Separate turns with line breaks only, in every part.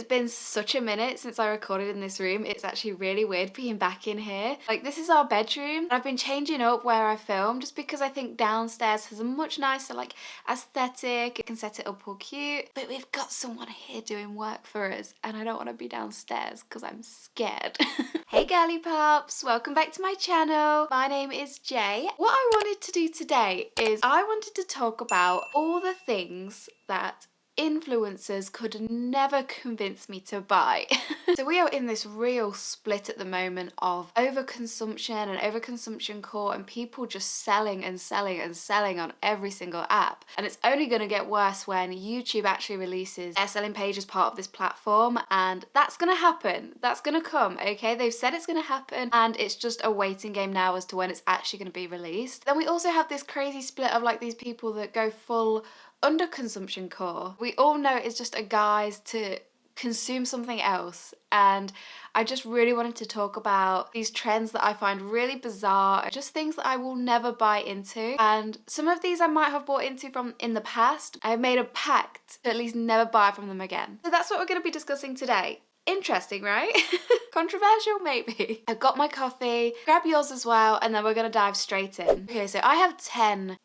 It's been such a minute since I recorded in this room. It's actually really weird being back in here. Like, this is our bedroom. I've been changing up where I film just because I think downstairs has a much nicer like aesthetic. It can set it up all cute. But we've got someone here doing work for us and I don't want to be downstairs because I'm scared. Hey girly pops, welcome back to my channel. My name is Jay. What I wanted to do today is I wanted to talk about all the things that influencers could never convince me to buy. So we are in this real split at the moment of overconsumption and overconsumption core and people just selling and selling and selling on every single app. And it's only going to get worse when YouTube actually releases their selling page as part of this platform, and that's going to happen. That's going to come, okay? They've said it's going to happen and it's just a waiting game now as to when it's actually going to be released. Then we also have this crazy split of like these people that go full under consumption core. We all know it's just a guise to consume something else, and I just really wanted to talk about these trends that I find really bizarre, just things that I will never buy into. And some of these I might have bought into from in the past. I have made a pact to at least never buy from them again. So that's what we're going to be discussing today. Interesting, right? Controversial, maybe. I've got my coffee, grab yours as well, and then we're going to dive straight in. Okay, so I have 10.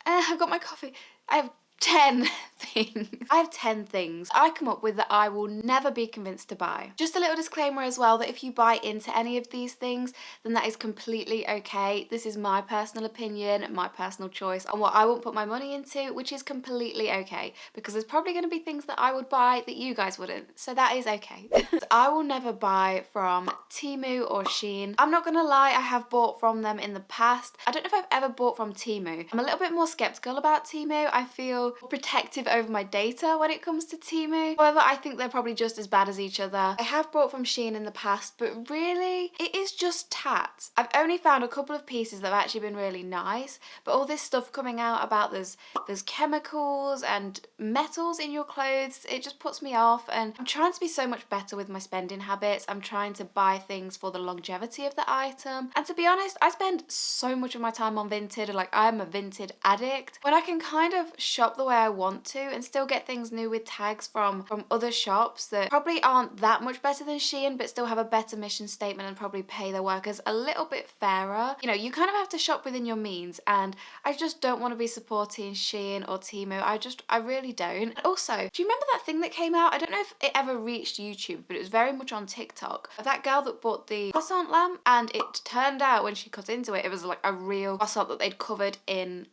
I've got my coffee. I have 10 things. I have 10 things I come up with that I will never be convinced to buy. Just a little disclaimer as well that if you buy into any of these things, then that is completely okay. This is my personal opinion, my personal choice on what I won't put my money into, which is completely okay because there's probably going to be things that I would buy that you guys wouldn't. So that is okay. I will never buy from Temu or Shein. I'm not gonna lie, I have bought from them in the past. I don't know if I've ever bought from Temu. I'm a little bit more skeptical about Temu. I feel protective over my data when it comes to Temu. However, I think they're probably just as bad as each other. I have bought from Shein in the past, but really, it is just tat. I've only found a couple of pieces that have actually been really nice, but all this stuff coming out about there's chemicals and metals in your clothes, it just puts me off, and I'm trying to be so much better with my spending habits. I'm trying to buy things for the longevity of the item, and to be honest, I spend so much of my time on Vinted, like I'm a Vinted addict, when I can kind of shop the way I want to and still get things new with tags from other shops that probably aren't that much better than Shein but still have a better mission statement and probably pay their workers a little bit fairer. You know, you kind of have to shop within your means, and I just don't want to be supporting Shein or Temu. I really don't. And also, do you remember that thing that came out? I don't know if it ever reached YouTube, but it was very much on TikTok. That girl that bought the croissant lamp, and it turned out when she cut into it, it was like a real croissant that they'd covered in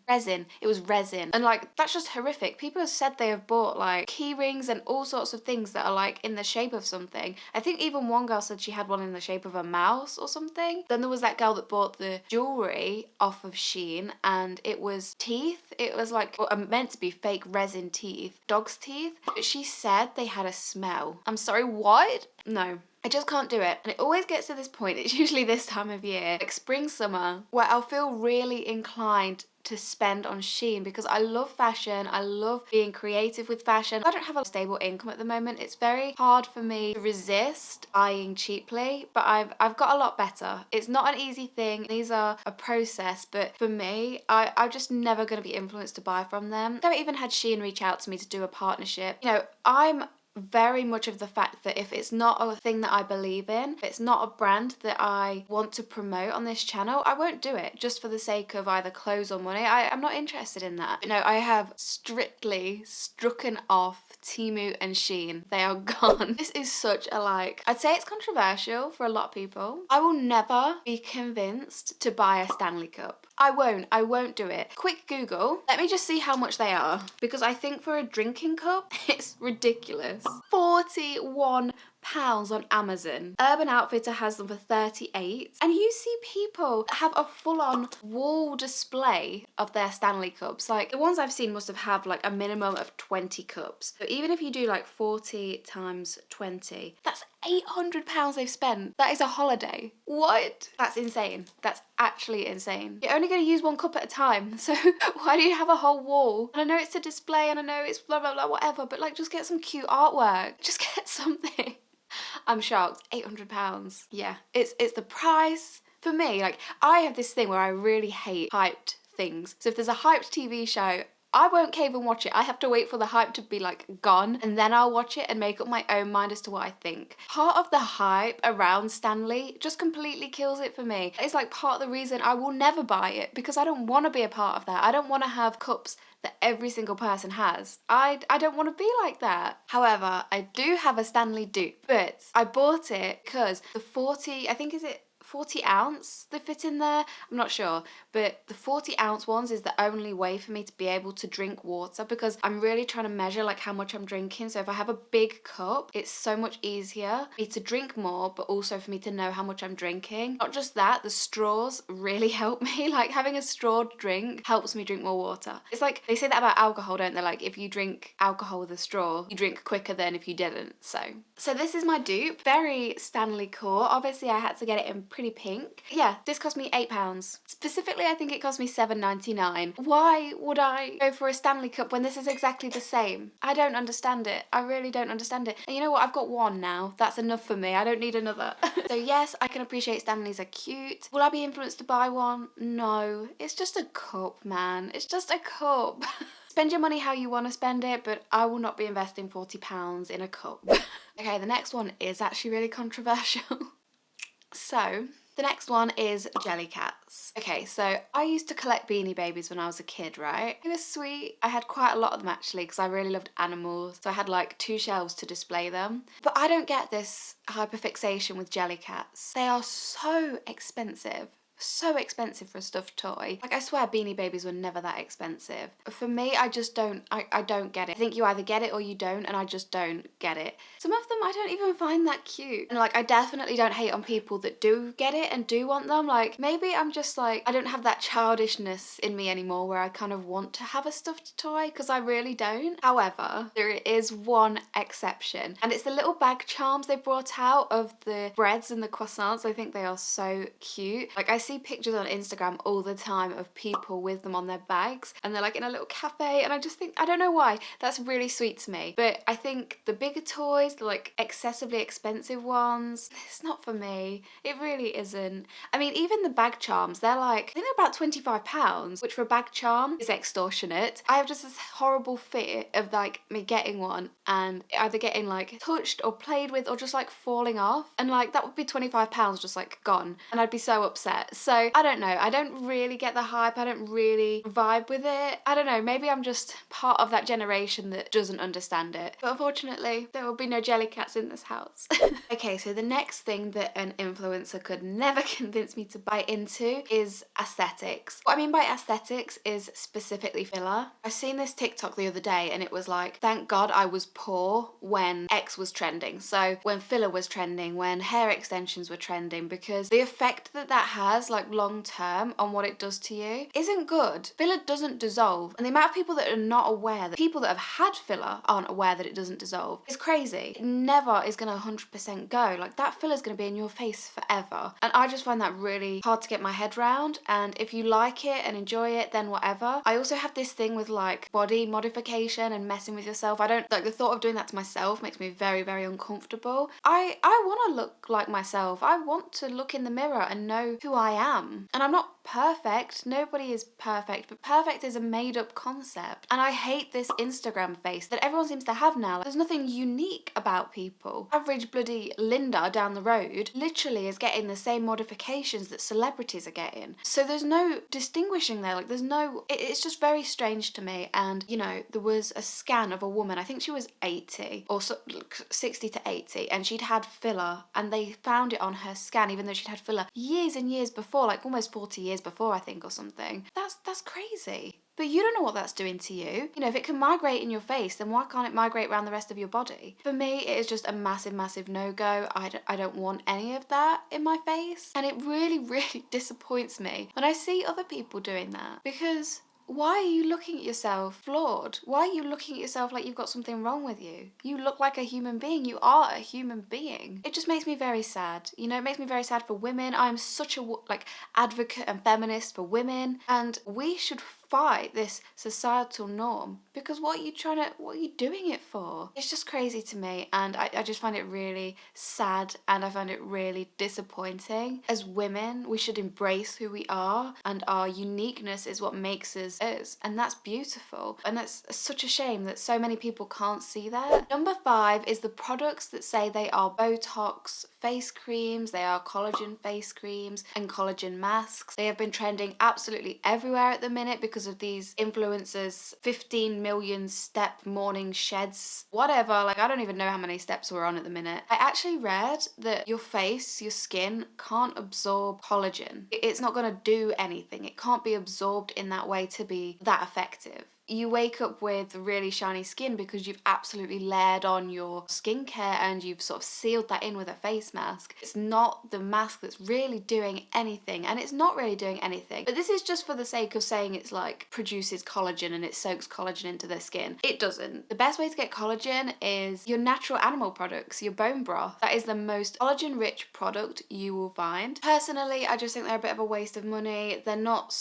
resin. It was resin. And like, that's just horrific. People have said they have bought like key rings and all sorts of things that are like in the shape of something. I think even one girl said she had one in the shape of a mouse or something. Then there was that girl that bought the jewellery off of Shein and it was teeth. It was like meant to be fake resin teeth, dog's teeth. But she said they had a smell. I'm sorry, what? No. I just can't do it. And it always gets to this point, it's usually this time of year, like spring, summer, where I'll feel really inclined to spend on Shein because I love fashion. I love being creative with fashion. I don't have a stable income at the moment. It's very hard for me to resist buying cheaply, but I've got a lot better. It's not an easy thing. These are a process, but for me, I'm just never going to be influenced to buy from them. I even had Shein reach out to me to do a partnership. You know, I'm very much of the fact that if it's not a thing that I believe in, if it's not a brand that I want to promote on this channel, I won't do it just for the sake of either clothes or money. I'm not interested in that. You know, I have strictly strucken off Temu and Shein. They are gone. This is such a like, I'd say it's controversial for a lot of people. I will never be convinced to buy a Stanley Cup. I won't do it. Quick Google. Let me just see how much they are, because I think for a drinking cup, it's ridiculous. £41 on Amazon. Urban Outfitter has them for 38, and you see people have a full-on wall display of their Stanley cups. Like the ones I've seen must have like a minimum of 20 cups. So even if you do like 40 times 20, that's £800 they've spent. That is a holiday. What? That's insane. That's actually insane. You're only going to use one cup at a time, so why do you have a whole wall? And I know it's a display and I know it's blah blah blah whatever, but like just get some cute artwork. Just get something. I'm shocked. £800. Yeah, it's the price. For me, like I have this thing where I really hate hyped things. So if there's a hyped TV show, I won't cave and watch it. I have to wait for the hype to be like gone, and then I'll watch it and make up my own mind as to what I think. Part of the hype around Stanley just completely kills it for me. It's like part of the reason I will never buy it, because I don't want to be a part of that. I don't want to have cups that every single person has. I don't want to be like that. However, I do have a Stanley dupe, but I bought it because the 40, I think is it 40 ounce they fit in there, I'm not sure, but the 40 ounce ones is the only way for me to be able to drink water, because I'm really trying to measure like how much I'm drinking. So if I have a big cup, it's so much easier for me to drink more, but also for me to know how much I'm drinking. Not just that, the straws really help me. Like having a strawed drink helps me drink more water. It's like they say that about alcohol, don't they? Like if you drink alcohol with a straw, you drink quicker than if you didn't. So this is my dupe. Very Stanley core. Obviously I had to get it in pretty pink. Yeah, this cost me £8. Specifically, I think it cost me $7.99. Why would I go for a Stanley cup when this is exactly the same? I don't understand it. I really don't understand it. And you know what? I've got one now. That's enough for me. I don't need another. So yes, I can appreciate Stanleys are cute. Will I be influenced to buy one? No. It's just a cup, man. It's just a cup. Spend your money how you want to spend it, but I will not be investing £40 in a cup. Okay, the next one is actually really controversial. So, the next one is jelly cats. Okay, so I used to collect Beanie Babies when I was a kid, right? They were sweet. I had quite a lot of them actually because I really loved animals. So I had like 2 shelves to display them. But I don't get this hyperfixation with jelly cats. They are so expensive. So expensive for a stuffed toy. Like I swear Beanie Babies were never that expensive. For me, I just don't, I don't get it. I think you either get it or you don't, and I just don't get it. Some of them I don't even find that cute. And like I definitely don't hate on people that do get it and do want them. Like maybe I'm just like, I don't have that childishness in me anymore where I kind of want to have a stuffed toy, because I really don't. However, there is one exception, and it's the little bag charms they brought out of the breads and the croissants. I think they are so cute. Like I see pictures on Instagram all the time of people with them on their bags, and they're like in a little cafe, and I just think, I don't know why, that's really sweet to me. But I think the bigger toys, the like excessively expensive ones, it's not for me. It really isn't. I mean, even the bag charms, they're like, I think they're about £25, which for a bag charm is extortionate. I have just this horrible fear of like me getting one and either getting like touched or played with or just like falling off, and like that would be £25 just like gone, and I'd be so upset. So I don't know, I don't really get the hype, I don't really vibe with it. I don't know, maybe I'm just part of that generation that doesn't understand it. But unfortunately, there will be no jelly cats in this house. Okay, so the next thing that an influencer could never convince me to buy into is aesthetics. What I mean by aesthetics is specifically filler. I seen this TikTok the other day and it was like, thank God I was poor when X was trending. So when filler was trending, when hair extensions were trending, because the effect that that has like long term on what it does to you isn't good. Filler doesn't dissolve, and the amount of people that are not aware, that people that have had filler aren't aware that it doesn't dissolve, is crazy. It never is gonna 100% go. Like that filler's gonna be in your face forever, and I just find that really hard to get my head around. And if you like it and enjoy it, then whatever. I also have this thing with like body modification and messing with yourself. I don't like the thought of doing that to myself, makes me very, very uncomfortable. I want to look like myself. I want to look in the mirror and know who I am. And I'm not perfect. Nobody is perfect, but perfect is a made-up concept. And I hate this Instagram face that everyone seems to have now. Like, there's nothing unique about people. Average bloody Linda down the road literally is getting the same modifications that celebrities are getting. So there's no distinguishing there. Like there's no, it's just very strange to me. And you know, there was a scan of a woman, I think she was 80 or so, 60 to 80, and she'd had filler, and they found it on her scan even though she'd had filler years and years before, like almost 40 years before I think, or something. That's crazy. But you don't know what that's doing to you. You know, if it can migrate in your face, then why can't it migrate around the rest of your body? For me, it is just a massive, massive no-go. I don't want any of that in my face. And it really, really disappoints me when I see other people doing that, because why are you looking at yourself flawed? Why are you looking at yourself like you've got something wrong with you? You look like a human being. You are a human being. It just makes me very sad. You know, it makes me very sad for women. I'm such a like advocate and feminist for women, and we should defy this societal norm, because what are you doing it for? It's just crazy to me, and I just find it really sad, and I find it really disappointing. As women, we should embrace who we are, and our uniqueness is what makes us us, and that's beautiful. And that's such a shame that so many people can't see that. Number 5 is the products that say they are Botox face creams, they are collagen face creams and collagen masks. They have been trending absolutely everywhere at the minute because of these influencers' 15 million step morning sheds, whatever. Like, I don't even know how many steps we're on at the minute. I actually read that your face, your skin can't absorb collagen. It's not going to do anything. It can't be absorbed in that way to be that effective. You wake up with really shiny skin because you've absolutely layered on your skincare and you've sort of sealed that in with a face mask. It's not the mask that's really doing anything, and it's not really doing anything. But this is just for the sake of saying it's like produces collagen and it soaks collagen into the skin. It doesn't. The best way to get collagen is your natural animal products, your bone broth. That is the most collagen rich product you will find. Personally, I just think they're a bit of a waste of money. They're not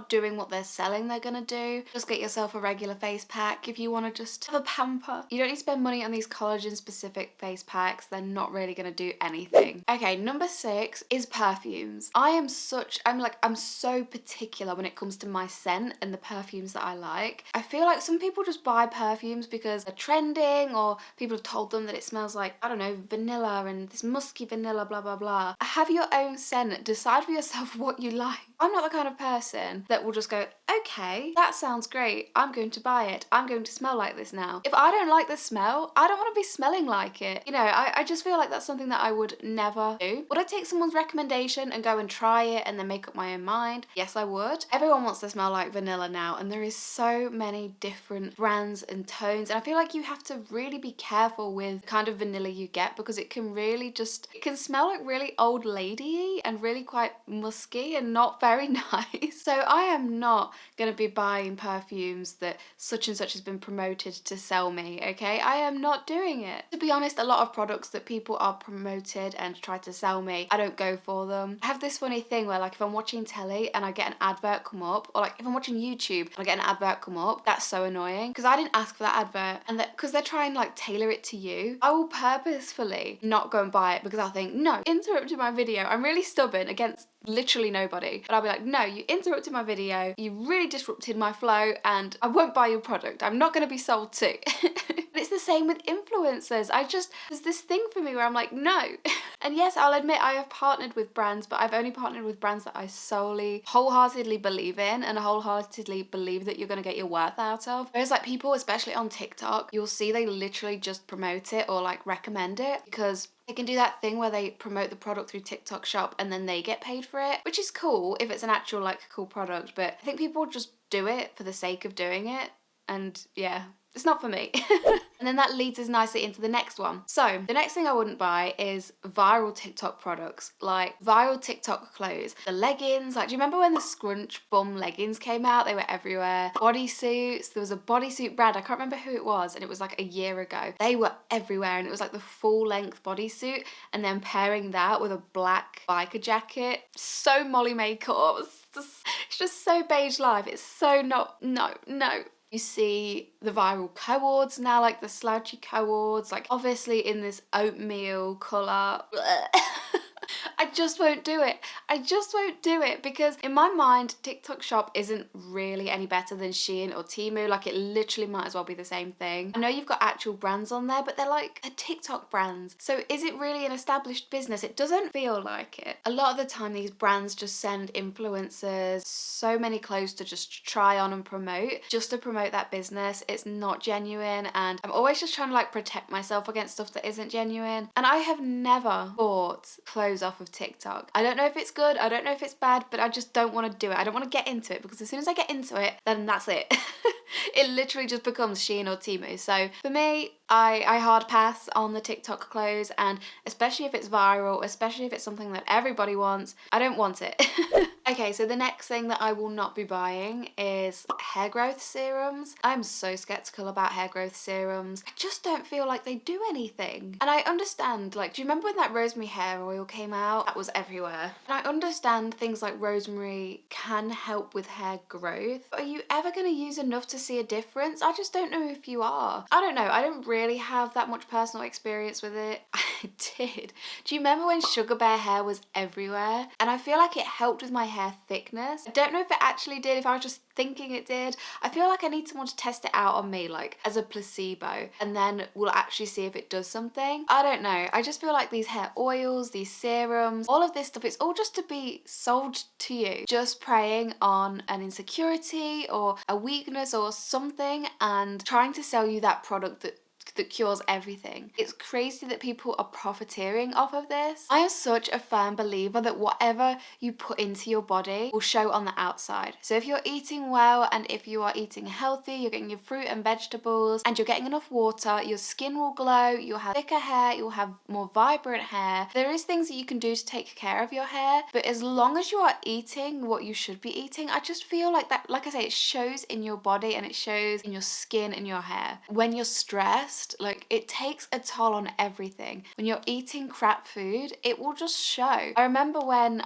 doing what they're selling they're gonna do. Just get yourself a regular face pack if you want to just have a pamper. You don't need to spend money on these collagen specific face packs. They're not really going to do anything. Okay, number 6 is perfumes. I'm so particular when it comes to my scent and the perfumes that I like. I feel like some people just buy perfumes because they're trending, or people have told them that it smells like, I don't know, vanilla and this musky vanilla, blah blah blah. Have your own scent. Decide for yourself what you like. I'm not the kind of person that will just go, okay, that sounds great, I'm going to buy it, I'm going to smell like this now. If I don't like the smell, I don't want to be smelling like it. You know, I just feel like that's something that I would never do. Would I take someone's recommendation and go and try it and then make up my own mind? Yes, I would. Everyone wants to smell like vanilla now, and there is so many different brands and tones, and I feel like you have to really be careful with the kind of vanilla you get, because it can smell like really old lady and really quite musky and not very nice. So I am not going to be buying perfumes that such and such has been promoted to sell me, okay? I am not doing it. To be honest, a lot of products that people are promoted and try to sell me, I don't go for them. I have this funny thing where, like, if I'm watching telly and I get an advert come up, or like if I'm watching YouTube and I get an advert come up, that's so annoying because I didn't ask for that advert, and that because they're trying to like tailor it to you, I will purposefully not go and buy it because I'll think, no, interrupted my video. I'm really stubborn against literally nobody, but I'll be like, no, you interrupted my video, you really disrupted my flow, and I won't buy your product. I'm not going to be sold to. And it's the same with influencers. There's this thing for me where I'm like, no. And yes, I'll admit I have partnered with brands, but I've only partnered with brands that I solely, wholeheartedly believe in, and wholeheartedly believe that you're going to get your worth out of. Whereas like people, especially on TikTok, you'll see they literally just promote it or like recommend it because they can do that thing where they promote the product through TikTok Shop and then they get paid for it, which is cool if it's an actual like cool product, but I think people just do it for the sake of doing it, and yeah, it's not for me. And then that leads us nicely into the next one. So the next thing I wouldn't buy is viral TikTok products, like viral TikTok clothes. The leggings, like do you remember when the scrunch bum leggings came out? They were everywhere. Bodysuits, there was a bodysuit brand, I can't remember who it was, and it was like a year ago. They were everywhere, and it was like the full length bodysuit, and then pairing that with a black biker jacket. So Molly makeup. It's just so beige life. It's so not, no. You see the viral coords now, like the slouchy coords, like obviously in this oatmeal colour. I just won't do it. I just won't do it because in my mind, TikTok Shop isn't really any better than Shein or Temu. Like it literally might as well be the same thing. I know you've got actual brands on there, but they're like a TikTok brands. So is it really an established business? It doesn't feel like it. A lot of the time, these brands just send influencers so many clothes to just try on and promote, just to promote that business. It's not genuine, and I'm always just trying to like protect myself against stuff that isn't genuine. And I have never bought clothes off of TikTok. I don't know if it's good, I don't know if it's bad, but I just don't want to do it. I don't want to get into it because as soon as I get into it, then that's it. It literally just becomes Shein or Temu. So for me, I hard pass on the TikTok clothes, and especially if it's viral, especially if it's something that everybody wants, I don't want it. Okay, so the next thing that I will not be buying is hair growth serums. I'm so skeptical about hair growth serums. I just don't feel like they do anything. And I understand, like, do you remember when that rosemary hair oil came out? That was everywhere. And I understand things like rosemary can help with hair growth, but are you ever going to use enough to see a difference? I just don't know if you are. I don't know. I don't really have that much personal experience with it. I did. Do you remember when Sugar Bear hair was everywhere? And I feel like it helped with my hair thickness. I don't know if it actually did, if I was just thinking it did. I feel like I need someone to test it out on me, like as a placebo, and then we'll actually see if it does something. I don't know. I just feel like these hair oils, these serums, all of this stuff, it's all just to be sold to you, just preying on an insecurity or a weakness or something and trying to sell you that product that cures everything. It's crazy that people are profiteering off of this. I am such a firm believer that whatever you put into your body will show on the outside. So if you're eating well and if you are eating healthy, you're getting your fruit and vegetables and you're getting enough water, your skin will glow, you'll have thicker hair, you'll have more vibrant hair. There is things that you can do to take care of your hair, but as long as you are eating what you should be eating, I just feel like that, like I say, it shows in your body and it shows in your skin and your hair. When you're stressed, like, it takes a toll on everything. When you're eating crap food, it will just show. I remember when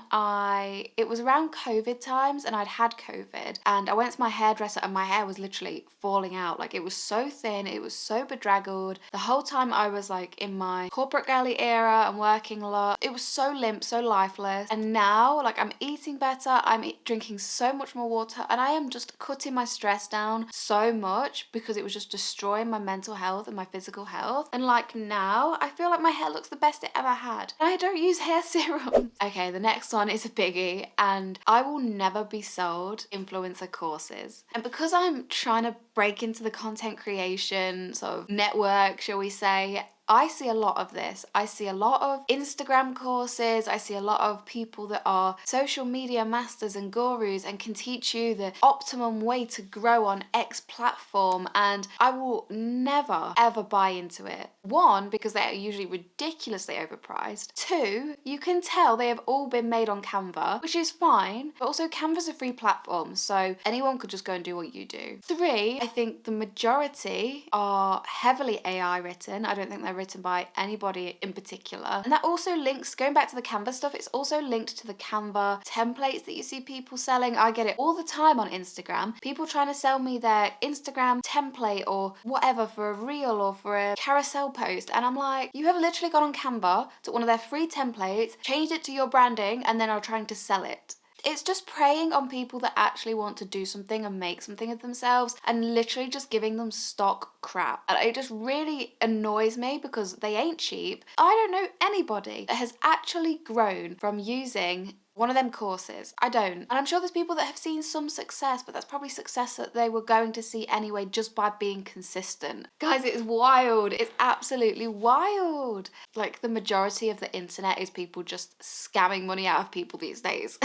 it was around COVID times and I'd had COVID and I went to my hairdresser and my hair was literally falling out. Like, it was so thin, it was so bedraggled. The whole time I was like in my corporate girly era and working a lot, it was so limp, so lifeless. And now, like, I'm eating better, I'm drinking so much more water, and I am just cutting my stress down so much because it was just destroying my mental health and my physical health. And like, now I feel like my hair looks the best it ever had. And I don't use hair serum. Okay, the next one is a biggie, and I will never be sold influencer courses. And because I'm trying to break into the content creation sort of network, shall we say, I see a lot of this. I see a lot of Instagram courses. I see a lot of people that are social media masters and gurus and can teach you the optimum way to grow on X platform. And I will never, ever buy into it. One, because they are usually ridiculously overpriced. Two, you can tell they have all been made on Canva, which is fine. But also, Canva's a free platform, so anyone could just go and do what you do. Three, I think the majority are heavily AI written. I don't think they're written by anybody in particular. And that also links, going back to the Canva stuff, it's also linked to the Canva templates that you see people selling. I get it all the time on Instagram. People trying to sell me their Instagram template or whatever for a reel or for a carousel post. And I'm like, you have literally gone on Canva, took one of their free templates, changed it to your branding, and then are trying to sell it. It's just preying on people that actually want to do something and make something of themselves and literally just giving them stock crap. And it just really annoys me because they ain't cheap. I don't know anybody that has actually grown from using one of them courses. I don't. And I'm sure there's people that have seen some success, but that's probably success that they were going to see anyway just by being consistent. Guys, it's wild. It's absolutely wild. Like, the majority of the internet is people just scamming money out of people these days.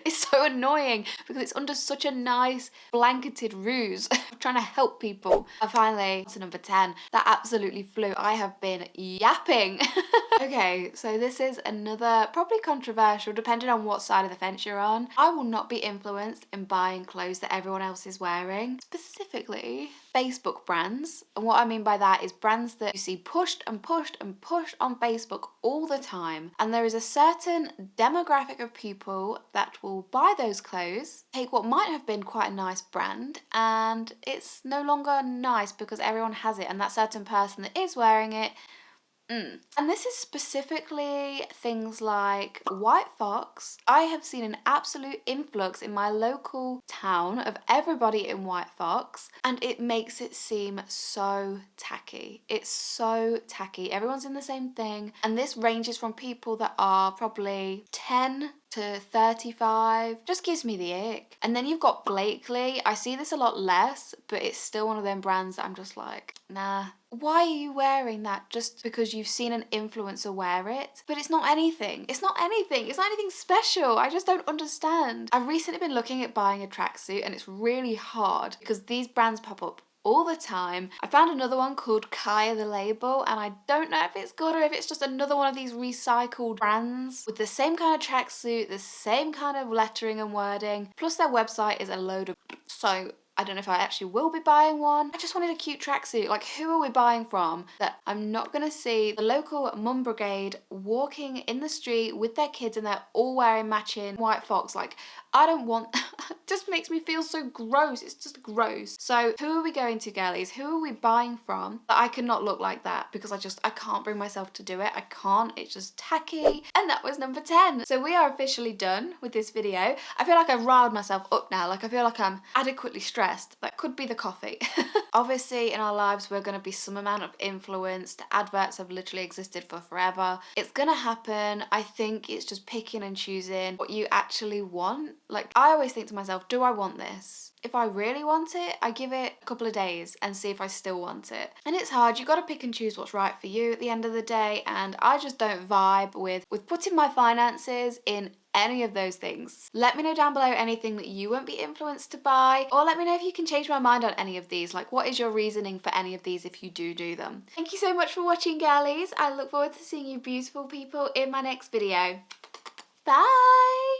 It's so annoying because it's under such a nice blanketed ruse of trying to help people. And finally, to number 10, that absolutely flew. I have been yapping. Okay, so this is another, probably controversial, depending on what side of the fence you're on. I will not be influenced in buying clothes that everyone else is wearing, specifically Facebook brands. And what I mean by that is brands that you see pushed and pushed and pushed on Facebook all the time. And there is a certain demographic of people that will buy those clothes, take what might have been quite a nice brand, and it's no longer nice because everyone has it, and that certain person that is wearing it. And this is specifically things like White Fox. I have seen an absolute influx in my local town of everybody in White Fox, and it makes it seem so tacky. It's so tacky. Everyone's in the same thing, and this ranges from people that are probably 10 to 35. Just gives me the ick. And then you've got Blakely. I see this a lot less, but it's still one of them brands that I'm just like, nah, why are you wearing that just because you've seen an influencer wear it? But it's not anything. It's not anything. It's not anything special. I just don't understand. I've recently been looking at buying a tracksuit and it's really hard because these brands pop up all the time. I found another one called Kaya the Label, and I don't know if it's good or if it's just another one of these recycled brands with the same kind of tracksuit, the same kind of lettering and wording, plus their website is a load of so I don't know if I actually will be buying one. I just wanted a cute tracksuit. Like, who are we buying from that I'm not gonna see the local mum brigade walking in the street with their kids and they're all wearing matching white fox? Like, I don't want, it just makes me feel so gross. It's just gross. So who are we going to, girlies? Who are we buying from that I cannot look like that? Because I can't bring myself to do it. I can't, it's just tacky. And that was number 10. So we are officially done with this video. I feel like I've riled myself up now. Like, I feel like I'm adequately stressed. That could be the coffee. Obviously in our lives we're going to be some amount of influence. The adverts have literally existed for forever. It's gonna happen. I think it's just picking and choosing what you actually want. Like, I always think to myself, do I want this? If I really want it, I give it a couple of days and see if I still want it. And it's hard. You got to pick and choose what's right for you at the end of the day, and I just don't vibe with putting my finances in any of those things. Let me know down below anything that you won't be influenced to buy, or let me know if you can change my mind on any of these. Like, what is your reasoning for any of these if you do them? Thank you so much for watching, girlies. I look forward to seeing you beautiful people in my next video. Bye!